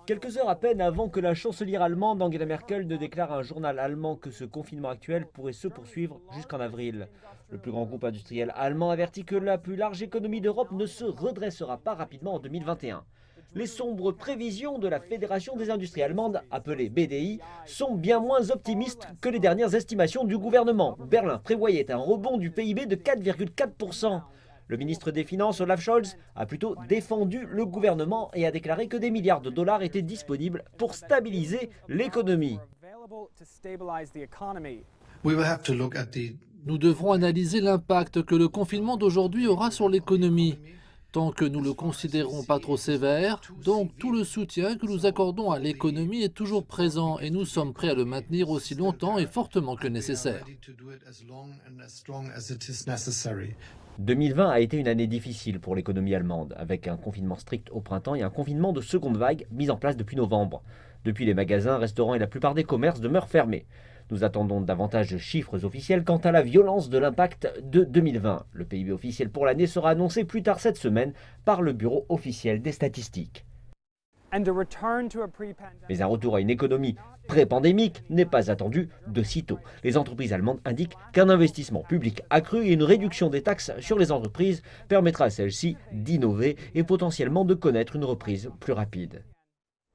Quelques heures à peine avant que la chancelière allemande Angela Merkel ne déclare à un journal allemand que ce confinement actuel pourrait se poursuivre jusqu'en avril. Le plus grand groupe industriel allemand avertit que la plus large économie d'Europe ne se redressera pas rapidement en 2021. Les sombres prévisions de la Fédération des industries allemandes, appelée BDI, sont bien moins optimistes que les dernières estimations du gouvernement. Berlin prévoyait un rebond du PIB de 4,4%. Le ministre des Finances, Olaf Scholz, a plutôt défendu le gouvernement et a déclaré que des milliards de dollars étaient disponibles pour stabiliser l'économie. Nous devrons analyser l'impact que le confinement d'aujourd'hui aura sur l'économie. Tant que nous le considérons pas trop sévère, donc tout le soutien que nous accordons à l'économie est toujours présent et nous sommes prêts à le maintenir aussi longtemps et fortement que nécessaire. 2020 a été une année difficile pour l'économie allemande, avec un confinement strict au printemps et un confinement de seconde vague mis en place depuis novembre. Depuis, les magasins, restaurants et la plupart des commerces demeurent fermés. Nous attendons davantage de chiffres officiels quant à la violence de l'impact de 2020. Le PIB officiel pour l'année sera annoncé plus tard cette semaine par le Bureau officiel des statistiques. Mais un retour à une économie pré-pandémique n'est pas attendu de sitôt. Les entreprises allemandes indiquent qu'un investissement public accru et une réduction des taxes sur les entreprises permettra à celles-ci d'innover et potentiellement de connaître une reprise plus rapide.